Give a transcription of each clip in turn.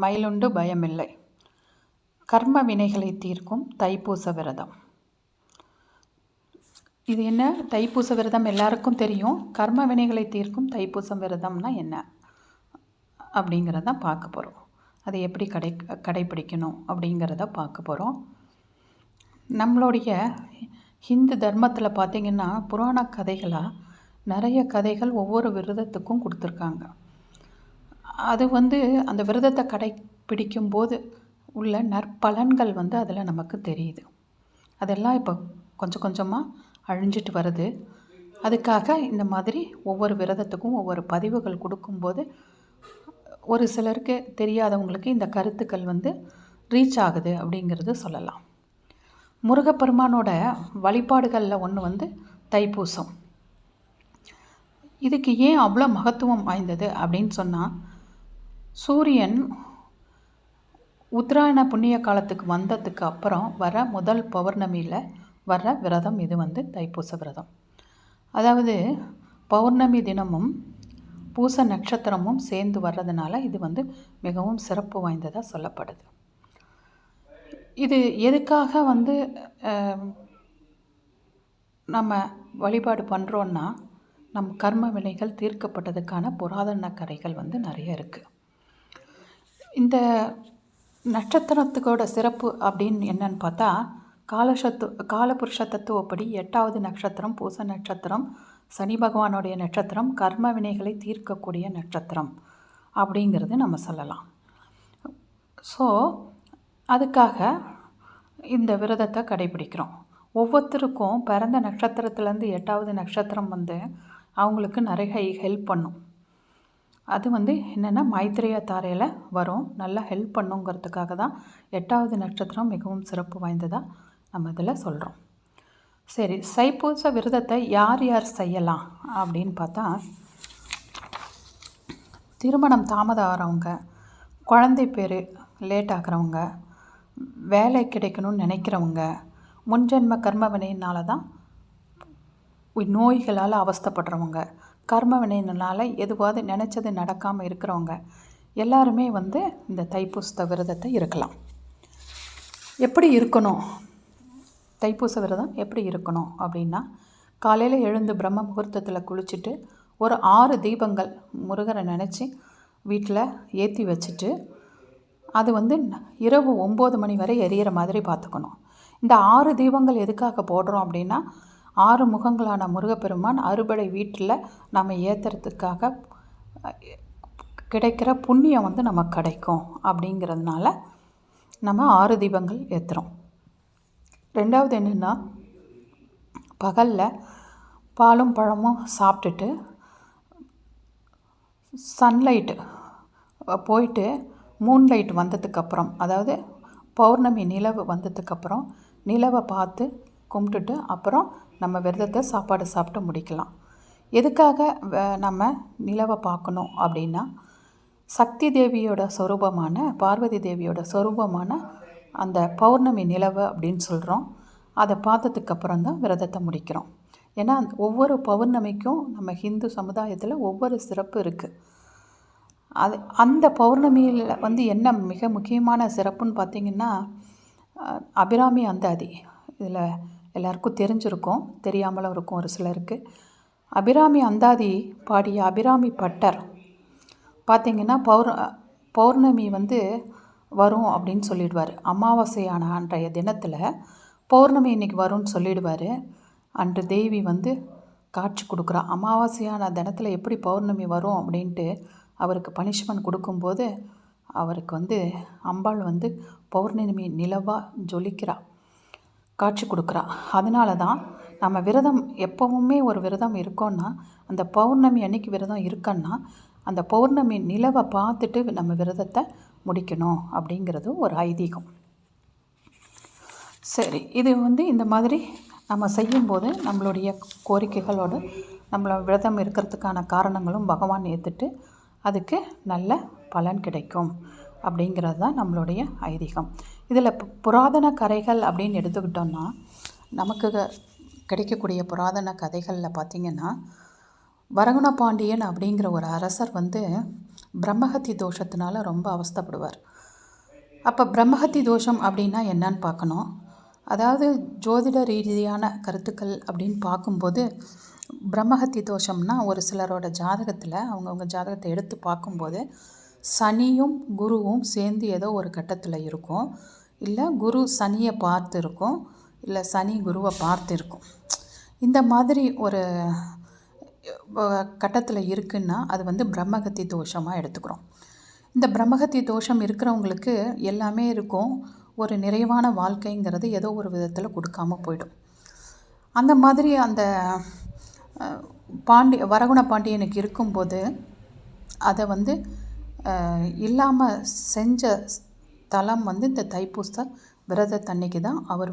மயிலுண்டு பயமில்லை. கர்ம வினைகளை தீர்க்கும் தைப்பூச விரதம். இது என்ன? தைப்பூச விரதம் எல்லாருக்கும் தெரியும். கர்ம வினைகளை தீர்க்கும் தைப்பூச விரதம்னா என்ன அப்படிங்கிறத பார்க்க போகிறோம். அதை எப்படி கடைப்பிடிக்கணும் அப்படிங்கிறத பார்க்க போகிறோம். நம்மளுடைய ஹிந்து தர்மத்தில் பார்த்திங்கன்னா புராண கதைகளாக நிறைய கதைகள் ஒவ்வொரு விரதத்துக்கும் கொடுத்துருக்காங்க. அது அந்த விரதத்தை கடைப்பிடிக்கும்போது உள்ள நற்பலன்கள் அதில் நமக்கு தெரியுது. அதெல்லாம் இப்போ கொஞ்சம் கொஞ்சமாக அழிஞ்சிட்டு வருது. அதுக்காக இந்த மாதிரி ஒவ்வொரு விரதத்துக்கும் ஒவ்வொரு பதிவுகள் கொடுக்கும்போது ஒரு சிலருக்கு தெரியாதவங்களுக்கு இந்த கருத்துக்கள் ரீச் ஆகுது அப்படிங்கிறது சொல்லலாம். முருகப்பெருமானோட வழிபாடுகளில் ஒன்று தைப்பூசம். இதுக்கு ஏன் அவ்வளோ மகத்துவம் வாய்ந்தது அப்படின்னு சொன்னால், சூரியன் உத்தராயண புண்ணிய காலத்துக்கு வந்ததுக்கு அப்புறம் வர முதல் பௌர்ணமியில் வர்ற விரதம் இது தைப்பூச விரதம். அதாவது பௌர்ணமி தினமும் பூச நட்சத்திரமும் சேர்ந்து வர்றதுனால இது மிகவும் சிறப்பு வாய்ந்ததாக சொல்லப்படுது. இது எதுக்காக நம்ம வழிபாடு பண்ணுறோன்னா, நம் கர்ம வினைகள் தீர்க்கப்பட்டதுக்கான புராதன கதைகள் நிறைய இருக்குது. இந்த நட்சத்திரத்துக்கோட சிறப்பு அப்படின்னு என்னன்னு பார்த்தா, காலபுருஷ தத்துவப்படி 8வது நட்சத்திரம் பூச நட்சத்திரம், சனி பகவானுடைய நட்சத்திரம், கர்ம வினைகளை தீர்க்கக்கூடிய நட்சத்திரம் அப்படிங்கிறது நம்ம சொல்லலாம். ஸோ அதுக்காக இந்த விரதத்தை கடைபிடிக்கிறோம். ஒவ்வொருத்தருக்கும் பிறந்த நட்சத்திரத்துலேருந்து 8வது நட்சத்திரம் அவங்களுக்கு நிறைய ஹெல்ப் பண்ணும். அது என்னென்னா மைத்ரேய தாரையில் வரும். நல்லா ஹெல்ப் பண்ணுங்கிறதுக்காக தான் 8வது நட்சத்திரம் மிகவும் சிறப்பு வாய்ந்ததாக நம்ம இதில் சொல்கிறோம். சரி, தைப்பூச விரதத்தை யார் யார் செய்யலாம் அப்படின்னு பார்த்தா, திருமணம் தாமதம் ஆகிறவங்க, குழந்தை பேர் லேட் ஆகிறவங்க, வேலை கிடைக்கணும்னு நினைக்கிறவங்க, முன்ஜென்ம கர்ம வினையினால தான் நோய்களால் அவஸ்தைப்படுறவங்க, கர்ம வினையினால் எதுவாவது நினச்சது நடக்காமல் இருக்கிறவங்க எல்லாருமே இந்த தைப்பூச விரதத்தை இருக்கலாம். எப்படி இருக்கணும்? தைப்பூச விரதம் எப்படி இருக்கணும் அப்படின்னா, காலையில் எழுந்து பிரம்ம முகூர்த்தத்தில் குளிச்சுட்டு ஒரு 6 தீபங்கள் முருகரை நினச்சி வீட்டில் ஏற்றி வச்சுட்டு அது இரவு 9 மணி வரை எரியிற மாதிரி பார்த்துக்கணும். இந்த 6 தீபங்கள் எதுக்காக போடுறோம் அப்படின்னா, 6 முகங்களான முருகப்பெருமான் அறுபடை வீட்டில் நம்ம ஏற்றுறதுக்காக கிடைக்கிற புண்ணியம் நமக்கு கிடைக்கும் அப்படிங்கிறதுனால நம்ம 6 தீபங்கள் ஏற்றுறோம். 2வது என்னென்னா, பகலில் பாலும் பழமும் சாப்பிட்டுட்டு சன்லைட்டு போயிட்டு மூன்லைட் வந்ததுக்கப்புறம், அதாவது பௌர்ணமி நிலவு வந்ததுக்கப்புறம் நிலவை பார்த்து கும்பிட்டுட்டு அப்புறம் நம்ம விரதத்தை சாப்பாடு சாப்பிட்டு முடிக்கலாம். எதுக்காக நம்ம நிலவை பார்க்கணும் அப்படின்னா, சக்தி தேவியோட சொரூபமான பார்வதி தேவியோட சொரூபமான அந்த பௌர்ணமி நிலவு அப்படின்னு சொல்கிறோம். அதை பார்த்ததுக்கப்புறம் தான் விரதத்தை முடிக்கிறோம். ஏன்னா ஒவ்வொரு பௌர்ணமிக்கும் நம்ம ஹிந்து சமுதாயத்தில் ஒவ்வொரு சிறப்பு இருக்குது. அந்த பௌர்ணமியில் என்ன மிக முக்கியமான சிறப்புன்னு பார்த்திங்கன்னா, அபிராமி அந்தாதி. இதில் எல்லாருக்கும் தெரிஞ்சிருக்கும், தெரியாமலும் இருக்கும் ஒரு சிலருக்கு. அபிராமி அந்தாதி பாடிய அபிராமி பட்டர் பார்த்திங்கன்னா பௌர்ணமி வரும் அப்படின்னு சொல்லிடுவார். அமாவாசையான அன்றைய தினத்தில் பௌர்ணமி இன்றைக்கி வரும்னு சொல்லிடுவார். அன்று தேவி காட்சி கொடுக்குறா. அமாவாசையான தினத்தில் எப்படி பௌர்ணமி வரும் அப்படின்ட்டு அவருக்கு பனிஷ்மெண்ட் கொடுக்கும்போது அவருக்கு அம்பாள் பௌர்ணமி நிலவாக ஜொலிக்கிறா, காட்சி கொடுக்குறா. அதனால தான் நம்ம விரதம் எப்போவுமே ஒரு விரதம் இருக்கோன்னா, அந்த பௌர்ணமி அன்னைக்கு விரதம் இருக்கன்னா அந்த பௌர்ணமி நிலவை பார்த்துட்டு நம்ம விரதத்தை முடிக்கணும் அப்படிங்கிறது ஒரு ஐதீகம். சரி, இது இந்த மாதிரி நம்ம செய்யும்போது நம்மளுடைய கோரிக்கைகளோடு நம்மளை விரதம் இருக்கிறதுக்கான காரணங்களும் பகவான் ஏற்றுட்டு அதுக்கு நல்ல பலன் கிடைக்கும் அப்படிங்கிறது தான் நம்மளுடைய ஐதீகம். இதில் புராதன கதைகள் அப்படின்னு எடுத்துக்கிட்டோன்னா, நமக்கு கிடைக்கக்கூடிய புராதன கதைகளில் பார்த்திங்கன்னா, வரகுண பாண்டியன் அப்படிங்கிற ஒரு அரசர் பிரம்மஹத்தி தோஷத்தினால ரொம்ப அவஸ்தைப்படுவார். அப்போ பிரம்மஹத்தி தோஷம் அப்படின்னா என்னன்னு பார்க்கணும். அதாவது ஜோதிட ரீதியான கருத்துக்கள் அப்படின்னு பார்க்கும்போது பிரம்மஹத்தி தோஷம்னா ஒரு சிலரோட ஜாதகத்தில் அவங்கவுங்க ஜாதகத்தை எடுத்து பார்க்கும்போது சனியும் குருவும் சேர்ந்து ஏதோ ஒரு கட்டத்தில் இருக்கும், இல்லை குரு சனியை பார்த்து இருக்கும், இல்லை சனி குருவை பார்த்து இருக்கும். இந்த மாதிரி ஒரு கட்டத்தில் இருக்குன்னா அது பிரம்மஹத்தி தோஷமாக எடுத்துக்கிறோம். இந்த பிரம்மஹத்தி தோஷம் இருக்கிறவங்களுக்கு எல்லாமே இருக்கும், ஒரு நிறைவான வாழ்க்கைங்கிறது ஏதோ ஒரு விதத்தில் கொடுக்காமல் போயிடும். அந்த மாதிரி அந்த வரகுண பாண்டியனுக்கு இருக்கும்போது அதை இல்லாமல் செஞ்ச ஸ்தலம் இந்த தைப்பூச விரதத்தன்னைக்கு தான் அவர்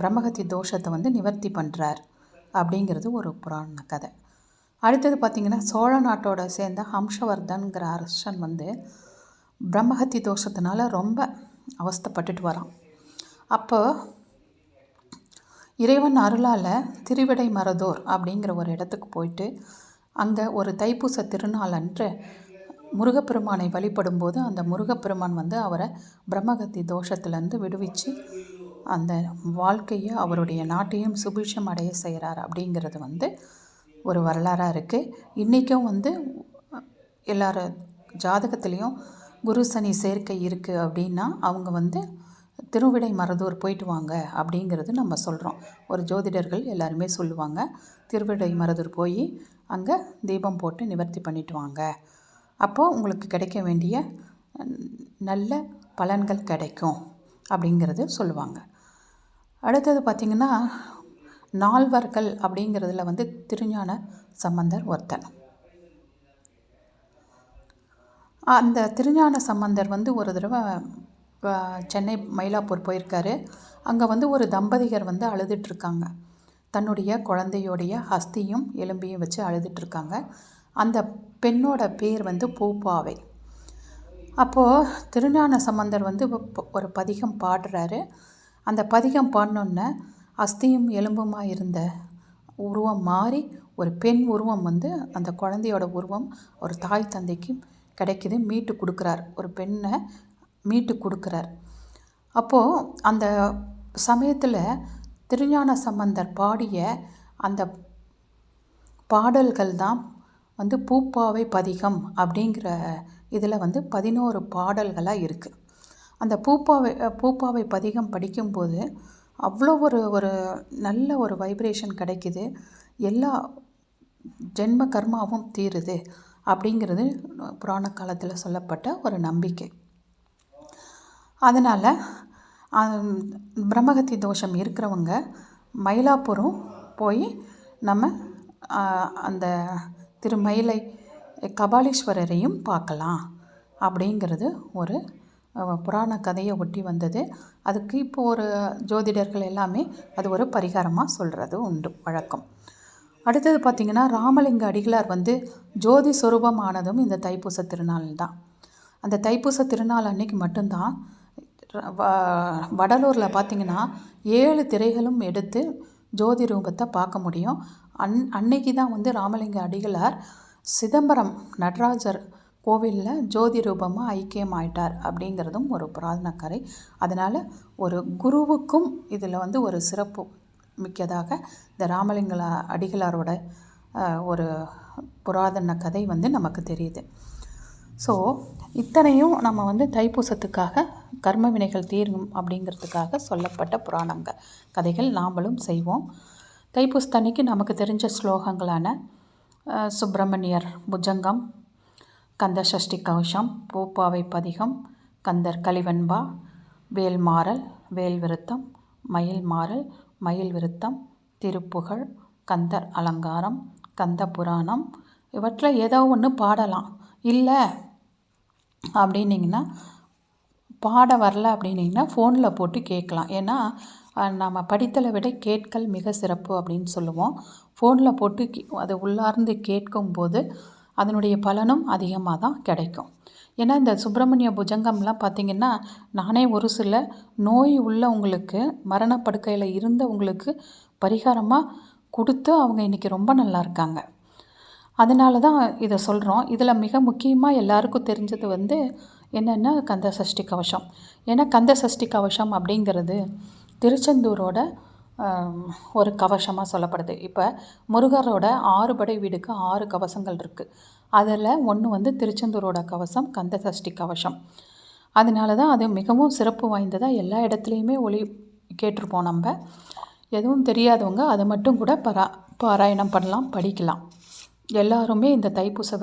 பிரம்மஹத்தி தோஷத்தை நிவர்த்தி பண்ணுறார் அப்படிங்கிறது ஒரு புராண கதை. அடுத்தது பார்த்திங்கன்னா சோழ நாட்டோட சேர்ந்த ஹம்சவர்தன்கிற அரசன் பிரம்மஹத்தி தோஷத்தினால ரொம்ப அவஸ்தைப்பட்டுட்டு வரான். அப்போ இறைவன் அருளால் திருவிடைமருதூர் அப்படிங்கிற ஒரு இடத்துக்கு போயிட்டு அங்கே ஒரு தைப்பூச திருநாள் அன்று முருகப்பெருமானை வழிபடும்போது அந்த முருகப்பெருமான் அவரை பிரம்மஹத்தி தோஷத்துலேருந்து விடுவித்து அந்த வாழ்க்கையை அவருடைய நாட்டையும் சுபிட்சம் அடைய செய்கிறார் அப்படிங்கிறது ஒரு வரலாறாக இருக்குது. இன்றைக்கும் எல்லார் ஜாதகத்துலேயும் குரு சனி சேர்க்கை இருக்குது அப்படின்னா அவங்க திருவிடைமருதூர் போயிட்டு வாங்க அப்படிங்கிறது நம்ம சொல்கிறோம். ஒரு ஜோதிடர்கள் எல்லாருமே சொல்லுவாங்க, திருவிடைமருதூர் போய் அங்கே தீபம் போட்டு நிவர்த்தி பண்ணிட்டு வாங்க, அப்போது உங்களுக்கு கிடைக்க வேண்டிய நல்ல பலன்கள் கிடைக்கும் அப்படிங்கிறது சொல்லுவாங்க. அடுத்தது பார்த்திங்கன்னா நால்வர்கள் அப்படிங்கிறதுல திருஞான சம்பந்தர் ஒருத்தன். அந்த திருஞான சம்பந்தர் ஒரு தடவை சென்னை மயிலாப்பூர் போயிருக்காரு. அங்கே ஒரு தம்பதிகர் அழுதுட்ருக்காங்க. தன்னுடைய குழந்தையோடைய அஸ்தியும் எலும்பையும் வச்சு அழுதுட்ருக்காங்க. அந்த பெண்ணோட பேர் பூப்பாவை. அப்போது திருஞான சம்பந்தர் ஒரு பதிகம் பாடுறாரு. அந்த பதிகம் பாடினோன்னே அஸ்தியும் எலும்புமாக இருந்த உருவம் மாறி ஒரு பெண் உருவம் அந்த குழந்தையோட உருவம் ஒரு தாய் தந்தைக்கு கிடைக்கிது, மீட்டு கொடுக்குறார், ஒரு பெண்ணை மீட்டு கொடுக்குறார். அப்போது அந்த சமயத்தில் திருஞான சம்பந்தர் பாடிய அந்த பாடல்கள் தான் பூப்பாவை பதிகம் அப்படிங்கிற இதில் 11 பாடல்களாக இருக்குது. அந்த பூப்பாவை பதிகம் படிக்கும்போது அவ்வளோ ஒரு நல்ல ஒரு வைப்ரேஷன் கிடைக்கிது, எல்லா ஜென்ம கர்மாவும் தீருது அப்படிங்கிறது புராண காலத்தில் சொல்லப்பட்ட ஒரு நம்பிக்கை. அதனால் பிரம்மஹத்தி தோஷம் இருக்கிறவங்க மயிலாப்பூரும் போய் நம்ம அந்த திருமயிலை கபாலீஸ்வரரையும் பார்க்கலாம் அப்படிங்கிறது ஒரு புராண கதையை ஒட்டி வந்தது. அதுக்கு இப்போ ஒரு ஜோதிடர்கள் எல்லாமே அது ஒரு பரிகாரமாக சொல்கிறது உண்டு வழக்கம். அடுத்தது பார்த்திங்கன்னா ராமலிங்க அடிகளார் ஜோதி சொரூபமானதும் இந்த தைப்பூச திருநாள் தான். அந்த தைப்பூச திருநாள் அன்னைக்கு மட்டும்தான் வடலூரில் பார்த்திங்கன்னா 7 திரைகளும் எடுத்து ஜோதி ரூபத்தை பார்க்க முடியும். அன்னைக்கு தான் ராமலிங்க அடிகளார் சிதம்பரம் நடராஜர் கோவிலில் ஜோதி ரூபமாக ஐக்கியமாயிட்டார் அப்படிங்கிறதும் ஒரு புராதன கதை. அதனால் ஒரு குருவுக்கும் இதில் ஒரு சிறப்பு மிக்கதாக இந்த ராமலிங்க அடிகளாரோட ஒரு புராதன கதை நமக்கு தெரியுது. ஸோ இத்தனையும் நம்ம தைப்பூசத்துக்காக கர்ம வினைகள் தீரும் அப்படிங்கிறதுக்காக சொல்லப்பட்ட புராணங்க கதைகள் நாமளும் செய்வோம். தைப்பூசத்தன்னைக்கு நமக்கு தெரிஞ்ச ஸ்லோகங்களான சுப்பிரமணியர் புஜங்கம், கந்த சஷ்டி கவசம், பூப்பாவை பதிகம், கந்தர் கலிவெண்பா, வேல்மாறல், வேல் விருத்தம், மயில் மாறல், மயில் விருத்தம், திருப்புகழ், கந்தர் அலங்காரம், கந்த புராணம், இவற்றில் ஏதோ ஒன்று பாடலாம். இல்லை அப்படின்னிங்கன்னா பாட வரல அப்படின்னிங்கன்னா ஃபோனில் போட்டு கேட்கலாம். ஏன்னா நம்ம படித்தலை விட கேட்கல் மிக சிறப்பு அப்படின்னு சொல்லுவோம். ஃபோனில் போட்டு அதை உள்ளார்ந்து கேட்கும்போது அதனுடைய பலனும் அதிகமாக தான் கிடைக்கும். ஏன்னா இந்த சுப்பிரமணிய புஜங்கம்லாம் பார்த்திங்கன்னா நானே ஒரு சில நோய் உள்ளவங்களுக்கு மரணப்படுக்கையில் இருந்தவங்களுக்கு பரிகாரமாக கொடுத்து அவங்க இன்றைக்கி ரொம்ப நல்லா இருக்காங்க. அதனால தான் இதை சொல்கிறோம். இதில் மிக முக்கியமாக எல்லாருக்கும் தெரிஞ்சது என்னென்னா கந்த சஷ்டி கவசம். ஏன்னா கந்த சஷ்டி கவசம் அப்படிங்கிறது திருச்செந்தூரோட ஒரு கவசமாக சொல்லப்படுது. இப்போ முருகரோட 6 படை வீடுக்கு 6 கவசங்கள் இருக்குது. அதில் ஒன்று திருச்செந்தூரோட கவசம் கந்த சஷ்டி கவசம். அதனால தான் அது மிகவும் சிறப்பு வாய்ந்ததாக எல்லா இடத்துலையுமே கேட்டிருப்போம். நம்ம எதுவும் தெரியாதவங்க அதை மட்டும் கூட பாராயணம் பண்ணலாம், படிக்கலாம். எல்லாருமே இந்த தைப்பூச